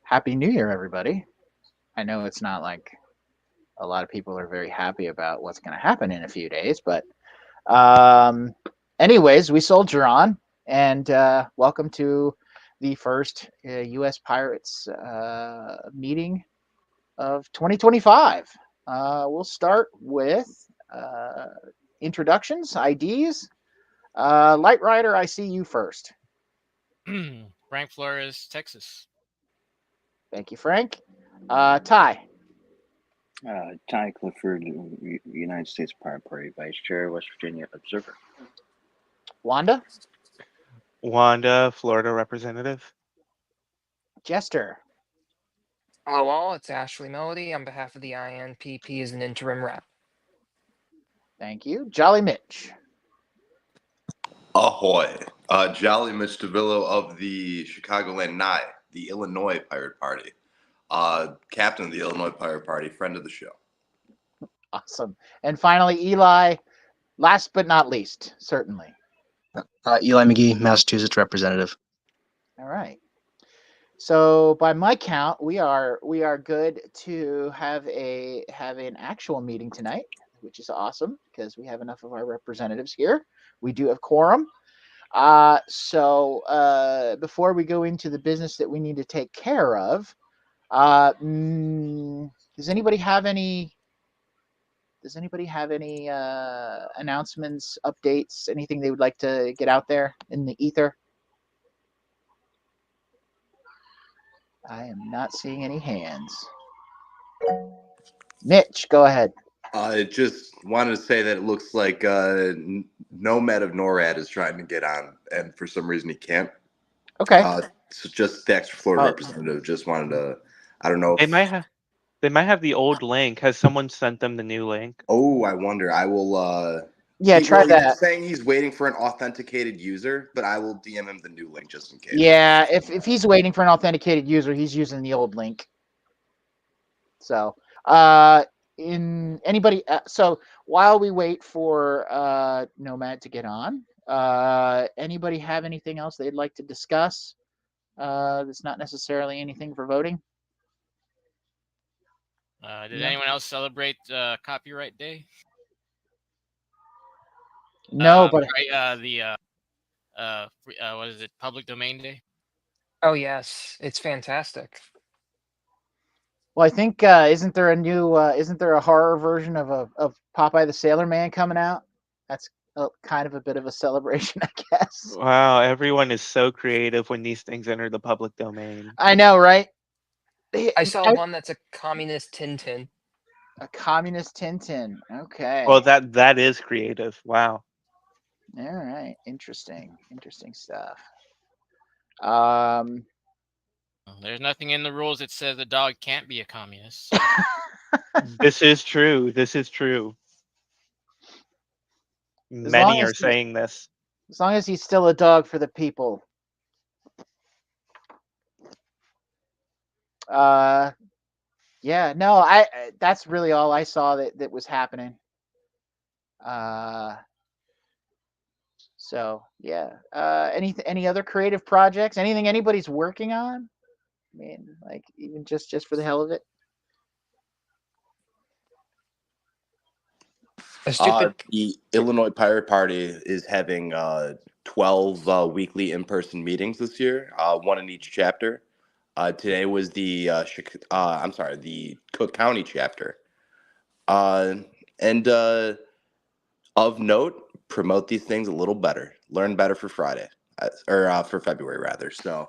Happy New Year, everybody. I know it's not like a lot of people are very happy about what's going to happen in a few days, but um, anyways, we soldier on, and welcome to the first U.S. Pirates meeting of 2025. We'll start with uh, introductions, IDs. Light Rider, I see you first. Frank Flores, Texas. Thank you, Frank. Ty, Ty Clifford, United States Pirate Party Vice Chair, West Virginia Observer. Wanda, Wanda, Florida representative. Jester. Hello all, it's Ashley Melody on behalf of the INPP as an interim rep. Thank you. Jolly Mitch. Ahoy. Jolly Mitch DeVillo of the Chicagoland Nye, the Illinois Pirate Party. Captain of the Illinois Pirate Party, friend of the show. Awesome. And finally, Eli, last but not least, certainly. Eli McGee, Massachusetts representative. All right. So by my count, we are good to have an actual meeting tonight, which is awesome because we have enough of our representatives here. We do have quorum. So before we go into the business that we need to take care of, does anybody have any announcements, updates, anything they would like to get out there in the ether? I am not seeing any hands. Mitch, go ahead. I just wanted to say that it looks like Nomad of NORAD is trying to get on, and for some reason he can't. Okay. So just the extra Florida representative just wanted to, I don't know. They might have the old link. Has someone sent them the new link? Oh, I wonder. I will. Yeah, try that. He's saying he's waiting for an authenticated user, but I will DM him the new link just in case. Yeah, if he's waiting for an authenticated user, he's using the old link. So, so while we wait for Nomad to get on, anybody have anything else they'd like to discuss? That's not necessarily anything for voting. Did anyone else celebrate Copyright Day? No, but what is it? Public Domain Day. Oh yes, it's fantastic. Well, I think isn't there a horror version of Popeye the Sailor Man coming out? That's kind of a bit of a celebration, I guess. Wow, everyone is so creative when these things enter the public domain. I know, right? I saw one that's a communist Tintin. A communist Tintin. Okay. Well, that is creative. Wow. All right. Interesting stuff. There's nothing in the rules that says a dog can't be a communist. This is true. Many are saying this. As long as he's still a dog for the people. Yeah, no, that's really all I saw that was happening. So yeah. Any other creative projects? Anything anybody's working on? I mean, like even just for the hell of it. The Illinois Pirate Party is having 12 weekly in-person meetings this year, one in each chapter. Today was the Cook County chapter. And of note, promote these things a little better. Learn better for Friday, or for February rather. So,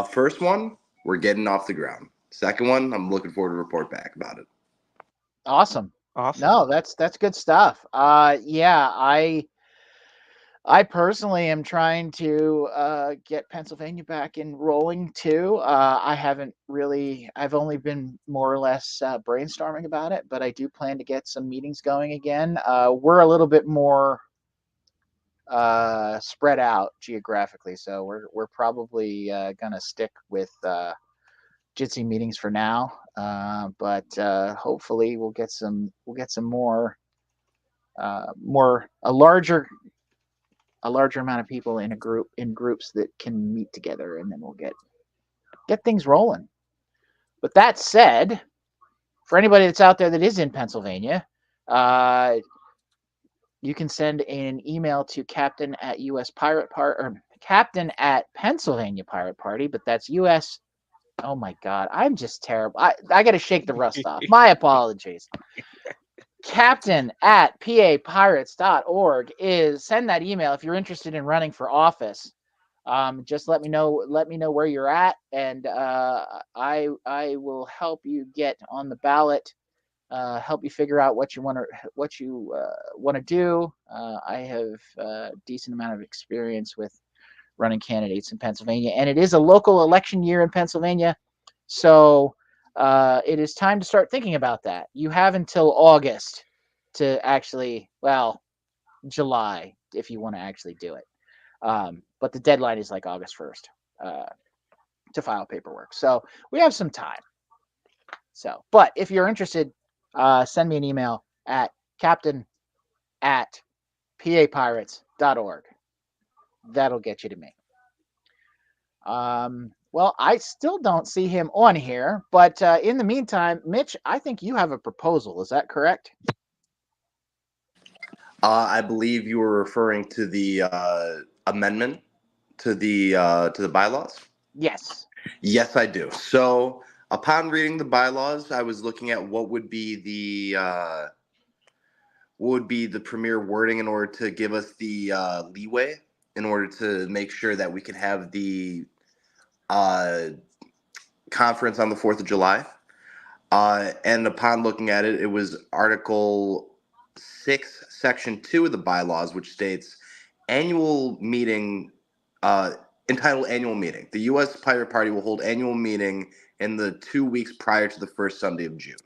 first one, we're getting off the ground. Second one, I'm looking forward to report back about it. Awesome. No, that's good stuff. Yeah, I personally am trying to get Pennsylvania back in rolling too. I've only been more or less brainstorming about it, but I do plan to get some meetings going again. We're a little bit more spread out geographically, so we're probably gonna stick with Jitsi meetings for now. But hopefully we'll get some more a larger amount of people in groups that can meet together, and then we'll get things rolling. But that said, for anybody that's out there that is in Pennsylvania, you can send an email to captain at US Pirate Party or captain at Pennsylvania Pirate Party, but that's US. Oh my God, I'm just terrible. I got to shake the rust off. My apologies. Captain at papirates.org is send that email if you're interested in running for office. Just let me know where you're at, and I will help you get on the ballot. Help you figure out what you want to do. I have a decent amount of experience with running candidates in Pennsylvania, and it is a local election year in Pennsylvania, so it is time to start thinking about that. You have until August to actually, well, July if you want to actually do it, but the deadline is like August 1st to file paperwork, so we have some time. So, but if you're interested, send me an email at captain@papirates.org. That'll get you to me. Well, I still don't see him on here, but in the meantime, Mitch, I think you have a proposal. Is that correct? I believe you were referring to the amendment to the bylaws. Yes. Yes, I do. So, upon reading the bylaws, I was looking at what would be the premier wording in order to give us the leeway in order to make sure that we can have the conference on the 4th of July. And upon looking at it, it was Article 6, Section 2 of the bylaws, which states annual meeting, entitled annual meeting. The U.S. Pirate Party will hold annual meeting in the 2 weeks prior to the first Sunday of June.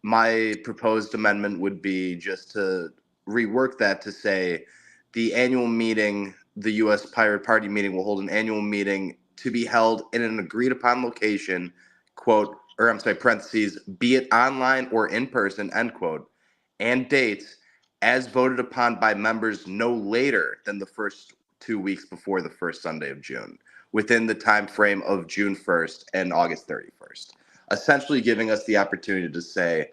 My proposed amendment would be just to rework that to say the annual meeting, the U.S. Pirate Party meeting will hold an annual meeting to be held in an agreed upon location, quote, or I'm sorry, parentheses, be it online or in person, end quote, and dates as voted upon by members no later than the first 2 weeks before the first Sunday of June, within the time frame of June 1st and August 31st. Essentially giving us the opportunity to say,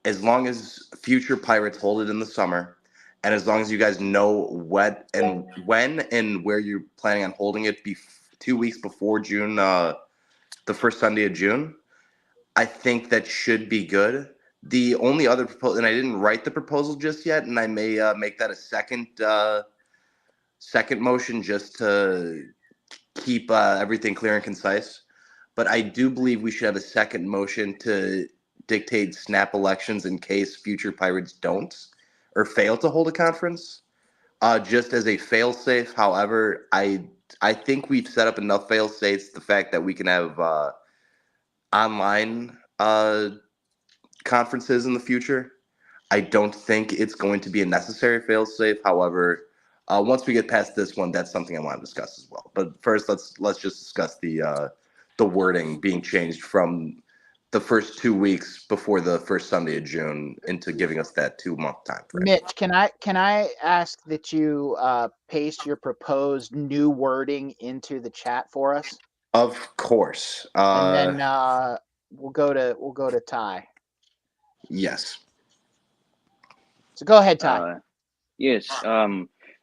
as long as future pirates hold it in the summer, and as long as you guys know when and where you're planning on holding it 2 weeks before June, the first Sunday of June, I think that should be good. The only other proposal, and I didn't write the proposal just yet, and I may make that a second motion just to keep everything clear and concise. But I do believe we should have a second motion to dictate snap elections in case future pirates don't or fail to hold a conference, just as a fail-safe. However, I think we've set up enough fail-safes. The fact that we can have online conferences in the future, I don't think it's going to be a necessary fail-safe. However, once we get past this one, that's something I want to discuss as well. But first, let's just discuss the wording being changed from the first 2 weeks before the first Sunday of June into giving us that 2-month time frame. Mitch, can I ask that you paste your proposed new wording into the chat for us? Of course. And then we'll go to Ty. Yes. So go ahead, Ty. Yes.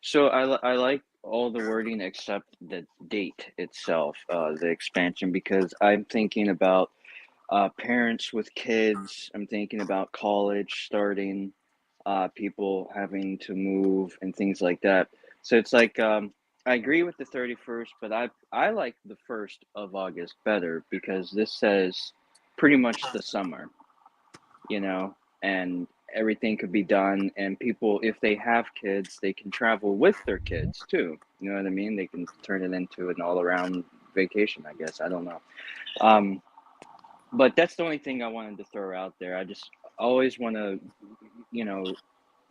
So I like all the wording except the date itself, the expansion, because I'm thinking about parents with kids. I'm thinking about college starting, people having to move and things like that. So it's like I agree with the 31st, but I like the 1st of August better because this says pretty much the summer, and everything could be done. And people, if they have kids, they can travel with their kids too. You know what I mean? They can turn it into an all-around vacation, I guess. I don't know. But that's the only thing I wanted to throw out there. I just always want to,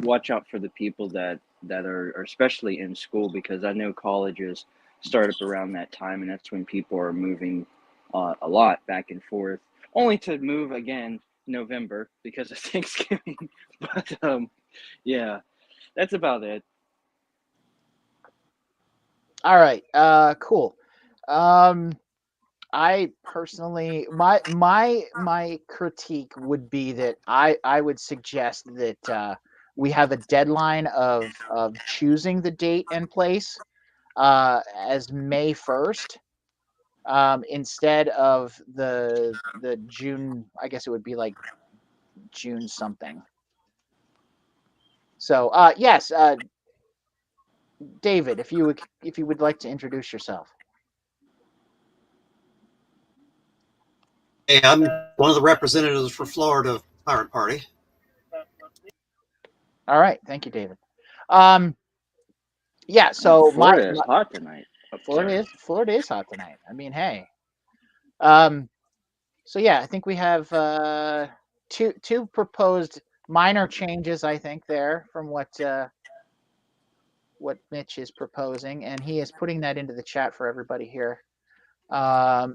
watch out for the people that are especially in school, because I know colleges start up around that time, and that's when people are moving a lot back and forth, only to move again November because of Thanksgiving. But yeah, that's about it. All right. Cool. I personally, my critique would be that I would suggest that we have a deadline of choosing the date and place as May 1st, instead of the June. I guess it would be like June something. So yes, David, if you would like to introduce yourself. Hey, I'm one of the representatives for Florida Pirate Party. All right, thank you, David. Yeah, so Florida is hot tonight. Oh, sorry. Florida is hot tonight. I mean, hey. So yeah, I think we have two proposed minor changes. I think there from what Mitch is proposing, and he is putting that into the chat for everybody here.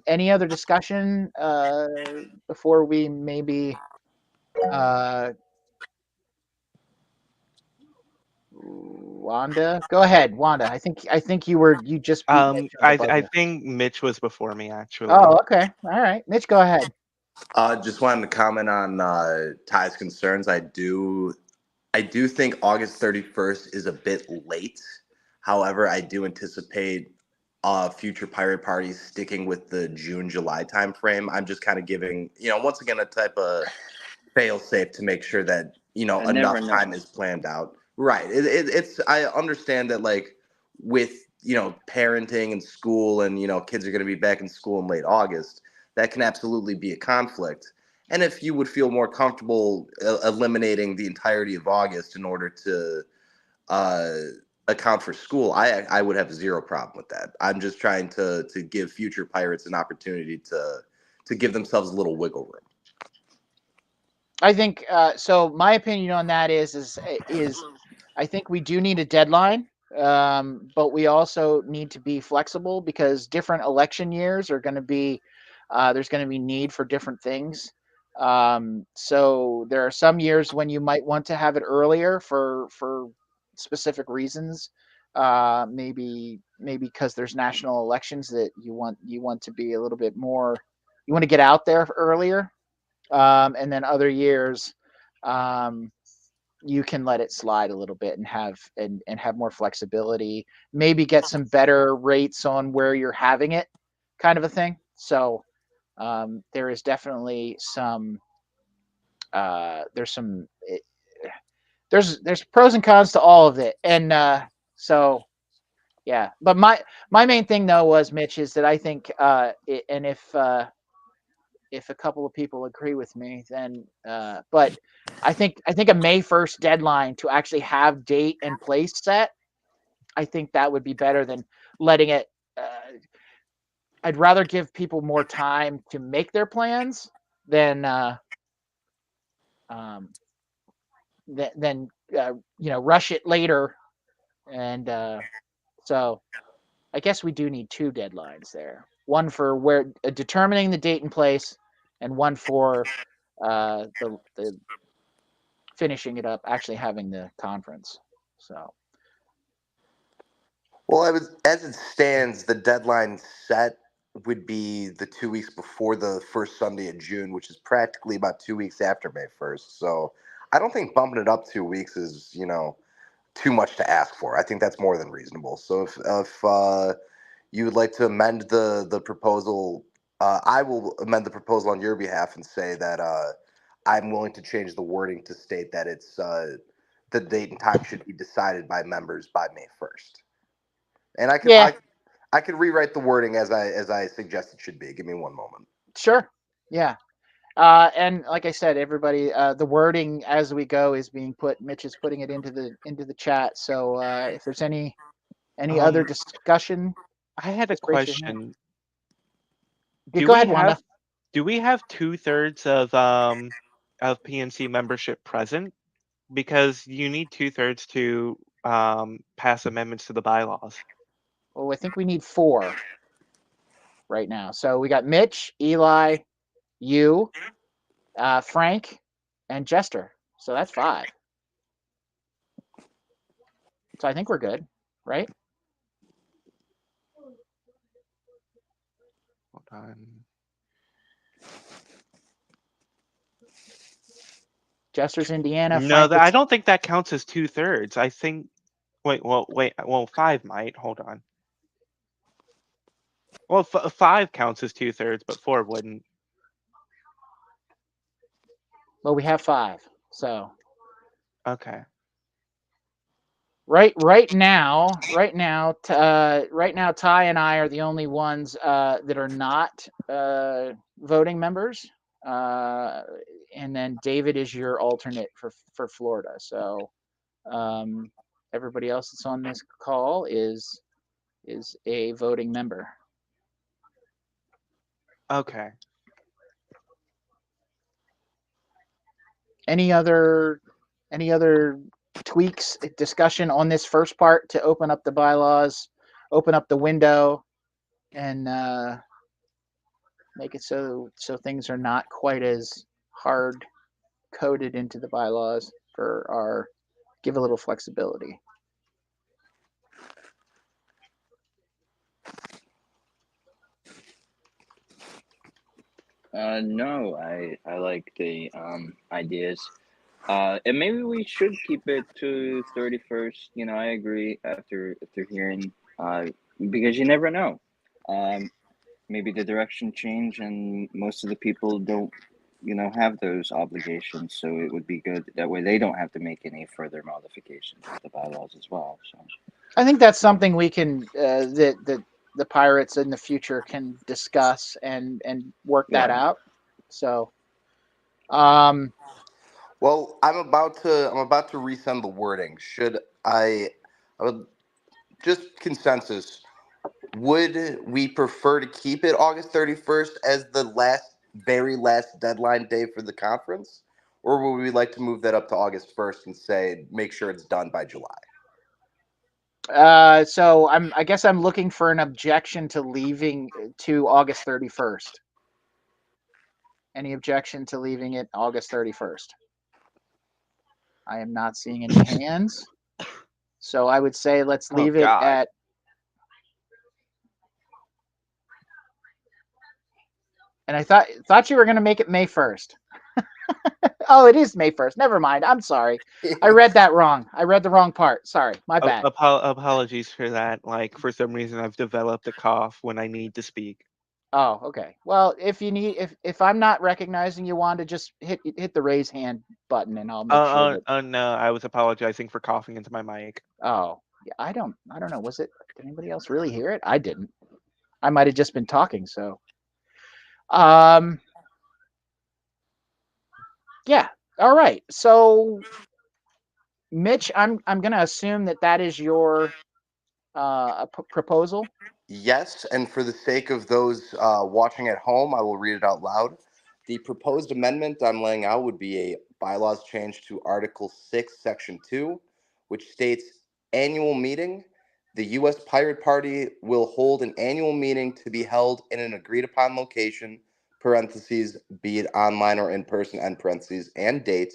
Any other discussion before we maybe Wanda? Go ahead, Wanda. I think you just beat Mitch on the I buzzer. think Mitch was before me actually. Oh, okay. All right, Mitch, go ahead. Just wanted to comment on Ty's concerns. I do think August 31st is a bit late. However, I do anticipate future pirate parties sticking with the June-July timeframe. I'm just kind of giving, once again, a type of fail-safe to make sure that, I never enough know. time is planned out. Right. It's I understand that, like, with, parenting and school and, kids are going to be back in school in late August, that can absolutely be a conflict. And if you would feel more comfortable eliminating the entirety of August in order to uh, account for school, I would have zero problem with that. I'm just trying to give future pirates an opportunity to give themselves a little wiggle room. I think so. My opinion on that is I think we do need a deadline, but we also need to be flexible because different election years are going to be there's going to be need for different things. So there are some years when you might want to have it earlier for specific reasons. Maybe because there's national elections that you want to be a little bit more. You want to get out there earlier. And then other years, you can let it slide a little bit and have more flexibility. Maybe get some better rates on where you're having it, kind of a thing. So there is definitely some. There's pros and cons to all of it, and so yeah. But my main thing though was Mitch is that I think and if a couple of people agree with me, then but I think a May 1st deadline to actually have date and place set, I think that would be better than letting it. I'd rather give people more time to make their plans than um, rush it later. And so I guess we do need two deadlines there. One for where determining the date and place, and one for the finishing it up, actually having the conference. So Well, as it stands, the deadline set would be the 2 weeks before the first Sunday of June, which is practically about 2 weeks after May 1st. So I don't think bumping it up 2 weeks is, too much to ask for. I think that's more than reasonable. So if you would like to amend the proposal, I will amend the proposal on your behalf and say that I'm willing to change the wording to state that it's the date and time should be decided by members by May 1st. And yeah, I could rewrite the wording as I suggest it should be. Give me one moment. sure, yeah. And like I said, everybody, the wording as we go is being put. Mitch is putting it into the chat. So if there's any other discussion, I had a just raise your hand. question. Go ahead, Wanda. Do we have 2/3 of PNC membership present? Because you need 2/3 to pass amendments to the bylaws. Well, I think we need 4 right now. So we got Mitch, Eli, you, Frank, and Jester. So that's 5. So I think we're good, right? on. Jester's Indiana. No, Frank, I don't think that counts as 2/3. I think. Wait. Well, 5 might. Hold on. Well, 5 counts as 2/3, but 4 wouldn't. well, we have 5. So Okay. right now, Ty and I are the only ones that are not voting members, and then David is your alternate for Florida. So everybody else that's on this call is a voting member. Okay. Any other tweaks, discussion on this first part to open up the bylaws, open up the window, and make it so things are not quite as hard coded into the bylaws for our give a little flexibility. No, I like the ideas. And maybe we should keep it to 31st. You know, I agree after hearing, because you never know. Maybe the direction change and most of the people don't, have those obligations. So it would be good that way they don't have to make any further modifications to the bylaws as well. So I think that's something we can that the Pirates in the future can discuss and work that Yeah. out. So Well, I'm about to resend the wording. Should I would just consensus. Would we prefer to keep it August 31st as the very last deadline day for the conference? Or would we like to move that up to August 1st and say, make sure it's done by July? so I guess I'm looking for an objection to leaving to August 31st. Any objection to leaving it August 31st? I am not seeing any hands. So I would say let's leave it at. And I thought you were going to make it May 1st. Oh, it is May 1st. Never mind. I'm sorry. I read that wrong. I read the wrong part. Sorry. My bad. Apologies for that. Like, for some reason, I've developed a cough when I need to speak. Oh, okay. Well, if you need, if I'm not recognizing you, Wanda, just hit the raise hand button, and I'll make sure that. Oh no, I was apologizing for coughing into my mic. Oh, yeah. I don't know. Was it? Did anybody else really hear it? I didn't. I might have just been talking. So, yeah. All right. So, Mitch, I'm gonna assume that is your proposal. Yes, and for the sake of those watching at home, I will read it out loud. The proposed amendment I'm laying out would be a bylaws change to Article 6, Section 2, which states annual meeting. The U.S. Pirate Party will hold an annual meeting to be held in an agreed upon location, parentheses, be it online or in person, end parentheses, and date,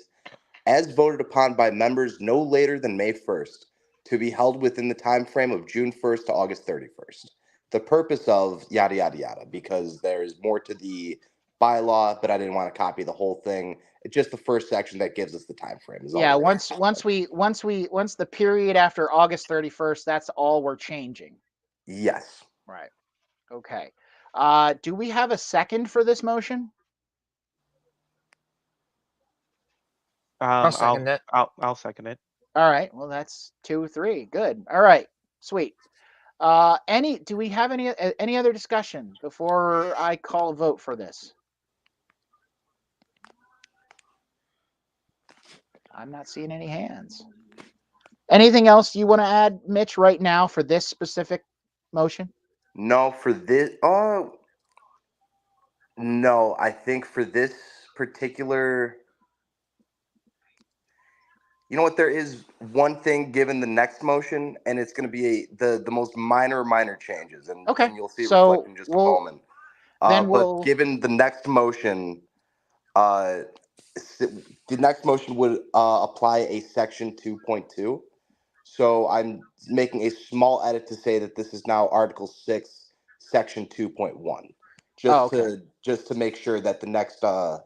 as voted upon by members no later than May 1st, to be held within the time frame of June 1st to August 31st. The purpose of yada, yada, yada, because there's more to the bylaw, but I didn't want to copy the whole thing. It's just the first section that gives us the time frame. Yeah, once the period after August 31st, that's all we're changing. Yes. Right. Okay. Do we have a second for this motion? I'll second it. I'll second it. All right. Well, that's 2-3. Good. All right. Sweet. Do we have any other discussion before I call a vote for this? I'm not seeing any hands. Anything else you want to add, Mitch, right now for this specific motion? No, for this. No, I think for this particular. You know what? There is one thing given the next motion, and it's going to be the most minor changes, and you'll see it reflected in just a moment. But given the next motion, the next motion would apply a section 2.2. So I'm making a small edit to say that this is now Article 6, Section 2.1, just okay. to make sure that the next the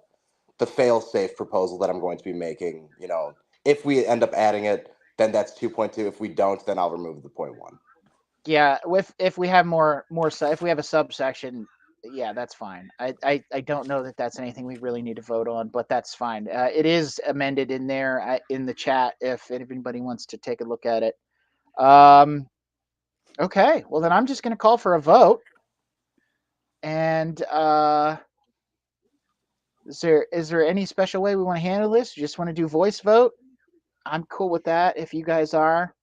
fail-safe proposal that I'm going to be making, if we end up adding it, then that's 2.2. If we don't, then I'll remove the 0.1. Yeah, if we have if we have a subsection, yeah, that's fine. I don't know that that's anything we really need to vote on, but that's fine. It is amended in there in the chat if anybody wants to take a look at it. Okay, well then I'm just going to call for a vote. And is there any special way we want to handle this? You just want to do voice vote? I'm cool with that if you guys are.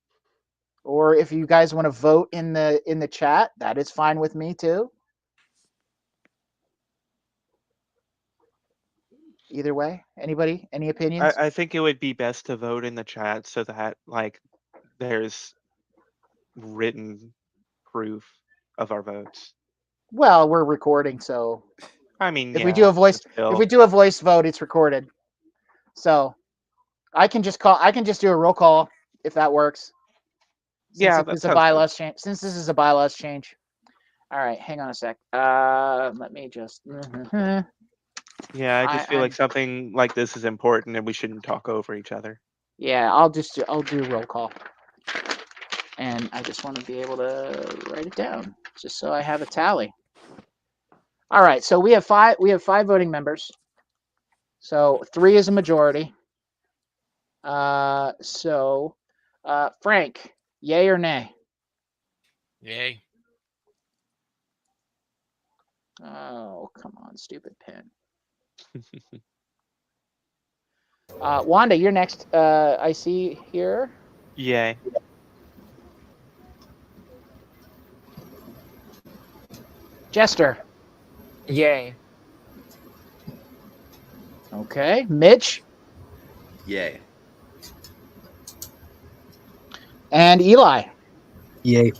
Or if you guys want to vote in the chat, that is fine with me too. Either way, anybody, any opinions? I think it would be best to vote in the chat so that there's written proof of our votes. Well, we're recording, so I mean, if we do a voice vote, it's recorded. So I can just do a roll call if that works. That It's a sounds good. bylaws change. Since this is a bylaws change. All right, hang on a sec. Let me just. Yeah, I just feel like something like this is important and we shouldn't talk over each other. Yeah, I'll do roll call. And I just want to be able to write it down just so I have a tally. All right, so we have five voting members. So 3 is a majority. Frank, yay or nay? Yay. Oh, come on, stupid pen. Wanda, you're next. I see here. Yay. Jester. Yay. Okay. Mitch. Yay. And Eli. Yay.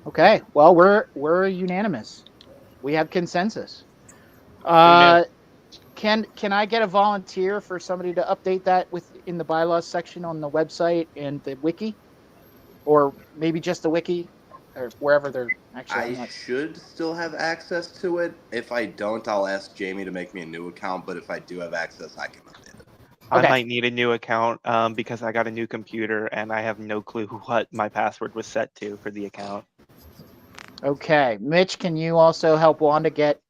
Okay. Well, we're unanimous. We have consensus. Can I get a volunteer for somebody to update that in the bylaws section on the website and the wiki, or maybe just the wiki, or wherever they're actually. I should still have access to it. If I don't, I'll ask Jamie to make me a new account. But if I do have access, I can update it. Okay. I might need a new account because I got a new computer and I have no clue what my password was set to for the account. Okay, Mitch, can you also help Wanda get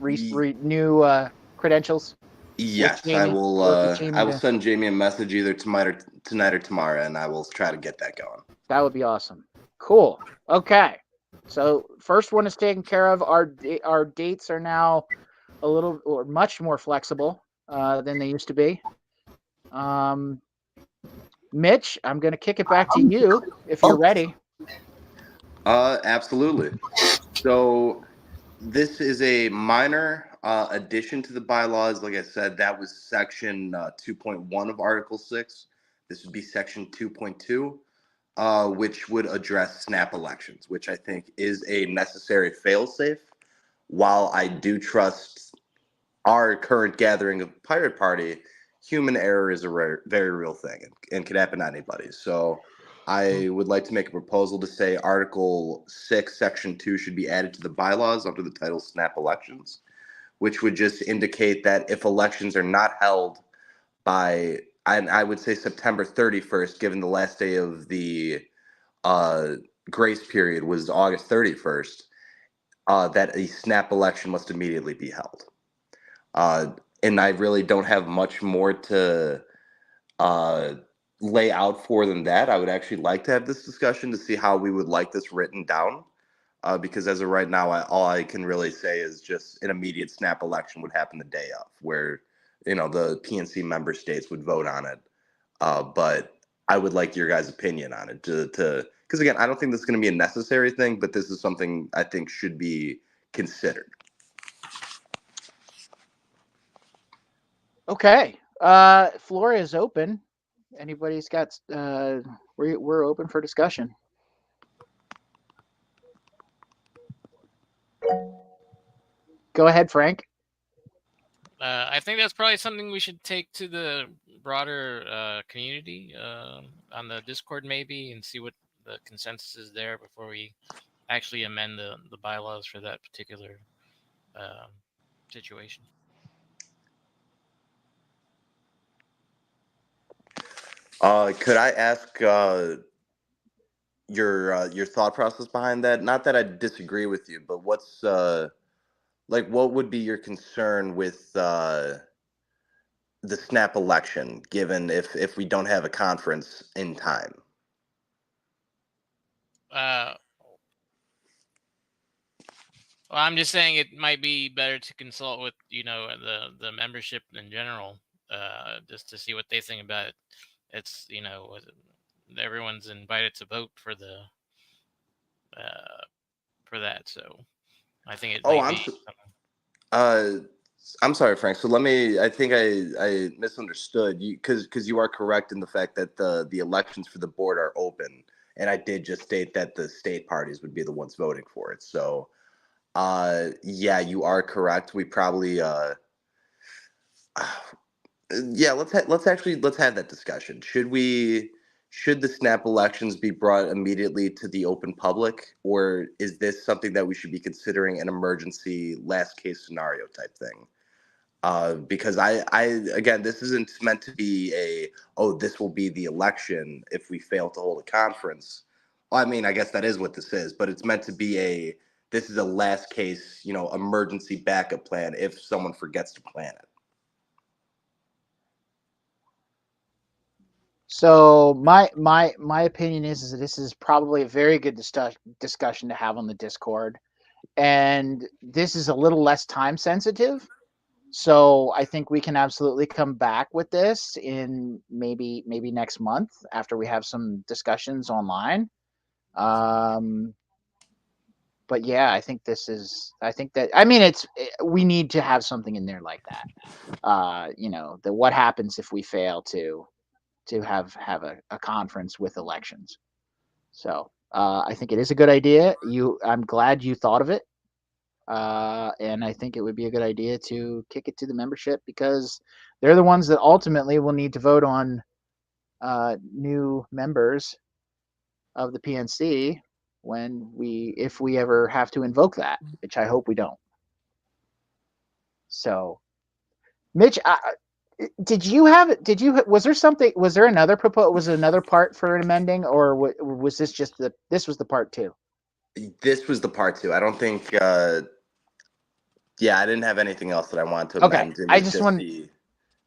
new credentials? Yes, I will. I will send Jamie a message either tonight or tomorrow, and I will try to get that going. That would be awesome. Cool. Okay, so first one is taken care of. Our dates are now a little or much more flexible than they used to be. Mitch, I'm going to kick it back to you if you're ready. Absolutely. So this is a minor addition to the bylaws. Like I said, that was section 2.1 of Article 6. This would be section 2.2, which would address snap elections, which I think is a necessary failsafe. While I do trust our current gathering of Pirate Party, human error is a very real thing and can happen to anybody. So I would like to make a proposal to say Article 6, Section 2 should be added to the bylaws under the title Snap Elections, which would just indicate that if elections are not held by, I would say September 31st, given the last day of the grace period was August 31st, that a snap election must immediately be held. And I really don't have much more to lay out for than that. I would actually like to have this discussion to see how we would like this written down. Because as of right now, all I can really say is just an immediate snap election would happen the day of, where the PNC member states would vote on it. But I would like your guys' opinion on it because again, I don't think this is going to be a necessary thing, but this is something I think should be considered. Okay. Floor is open. Anybody's got we're open for discussion. Go ahead, Frank. I think that's probably something we should take to the broader community on the Discord maybe and see what the consensus is there before we actually amend the bylaws for that particular situation. Could I ask your thought process behind that? Not that I disagree with you, but what's like what would be your concern with the snap election, given if we don't have a conference in time? Well, I'm just saying it might be better to consult with the membership in general, just to see what they think about it. It's everyone's invited to vote for that, so I think it Oh, might be. I'm sorry, Frank. So I think I misunderstood you because you are correct in the fact that the elections for the board are open, and I did just state that the state parties would be the ones voting for it. So, yeah, you are correct. We probably yeah, let's have that discussion. Should the snap elections be brought immediately to the open public, or is this something that we should be considering an emergency last case scenario type thing? Because I again, this isn't meant to be this will be the election if we fail to hold a conference. Well, I mean, I guess that is what this is, but it's meant to be this is a last case, emergency backup plan if someone forgets to plan it. So my opinion is that this is probably a very good discussion to have on the Discord, and this is a little less time sensitive. So I think we can absolutely come back with this in maybe next month after we have some discussions online. But yeah, I think we need to have something in there like that. The what happens if we fail to have a conference with elections. So I think it is a good idea. I'm glad you thought of it. And I think it would be a good idea to kick it to the membership because they're the ones that ultimately will need to vote on new members of the PNC if we ever have to invoke that, which I hope we don't. So, Mitch, was there another part for amending, or was this just this was the part 2? This was the part 2. I don't think I didn't have anything else that I wanted to amend. Okay. I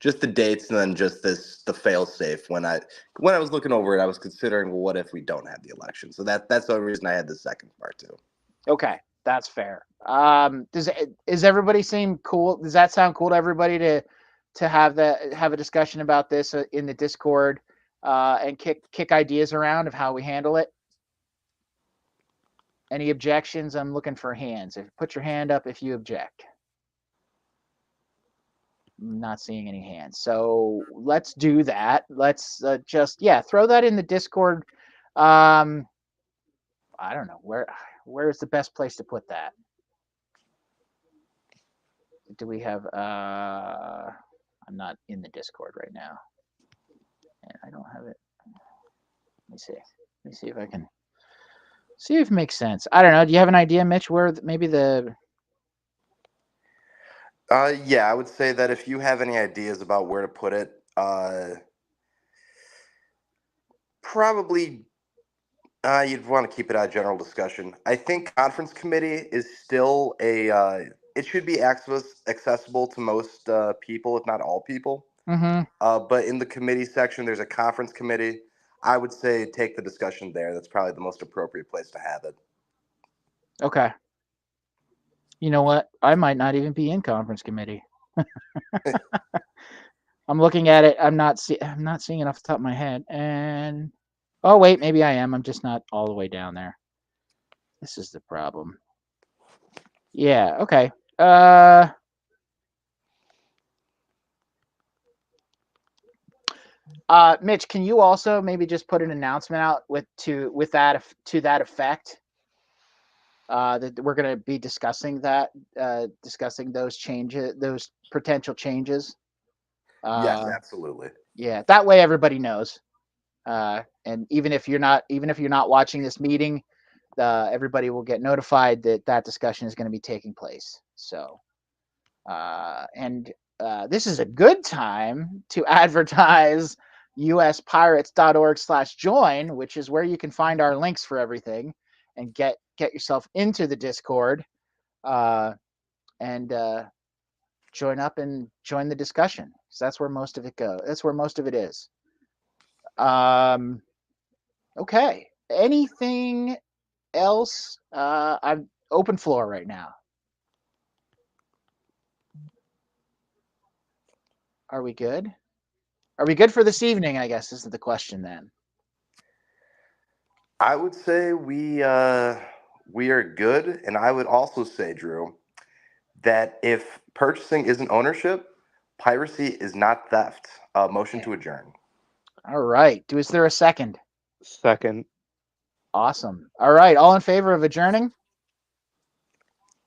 just the dates, and then just the fail safe. When I was looking over it, I was considering, well, what if we don't have the election? So that's the only reason I had the second part too. Okay, that's fair. Is everybody seem cool? Does that sound cool to everybody to have a discussion about this in the Discord and kick ideas around of how we handle it? Any objections? I'm looking for hands. Put your hand up if you object. I'm not seeing any hands. So let's do that. Let's just throw that in the Discord. I don't know where is the best place to put that. Do we have I'm not in the Discord right now, and I don't have it. Let me see if I can see if it makes sense. I don't know. Do you have an idea, Mitch, where maybe the I would say that if you have any ideas about where to put it, probably you'd want to keep it a general discussion. I think conference committee is still it should be accessible to most people, if not all people. Mm-hmm. But in the committee section, there's a conference committee. I would say take the discussion there. That's probably the most appropriate place to have it. Okay. You know what? I might not even be in conference committee. I'm looking at it. I'm not seeing it off the top of my head. And oh wait, maybe I am. I'm just not all the way down there. This is the problem. Yeah. Okay. Mitch, can you also maybe just put an announcement out to that effect? That we're going to be discussing those changes, those potential changes. Yes, absolutely. Yeah, that way everybody knows. And even if you're not watching this meeting, everybody will get notified that discussion is going to be taking place. So, this is a good time to advertise uspirates.org/join, which is where you can find our links for everything and get yourself into the Discord and join up and join the discussion. So that's where most of it goes. That's where most of it is. Okay. Anything else? I'm open floor right now. Are we good? Are we good for this evening? I guess is the question then. I would say we are good, and I would also say, Drew, that if purchasing isn't ownership, piracy is not theft. Motion to adjourn. All right. Is there a second? Second. Awesome. All right. All in favor of adjourning?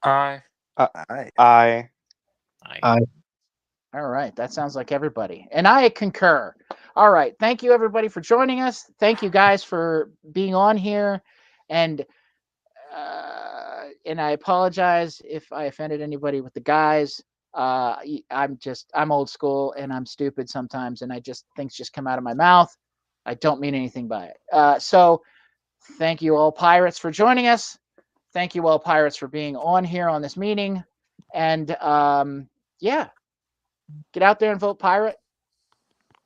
Aye. Aye. Aye. Aye. All right. That sounds like everybody. And I concur. All right. Thank you, everybody, for joining us. Thank you, guys, for being on here. And I apologize if I offended anybody with the guys. I'm old school and I'm stupid sometimes. And things just come out of my mouth. I don't mean anything by it. So thank you all pirates for joining us. Thank you all pirates for being on here on this meeting. And yeah, get out there and vote pirate.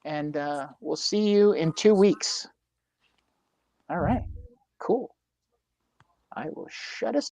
And we'll see you in 2 weeks. All right, cool. I will shut us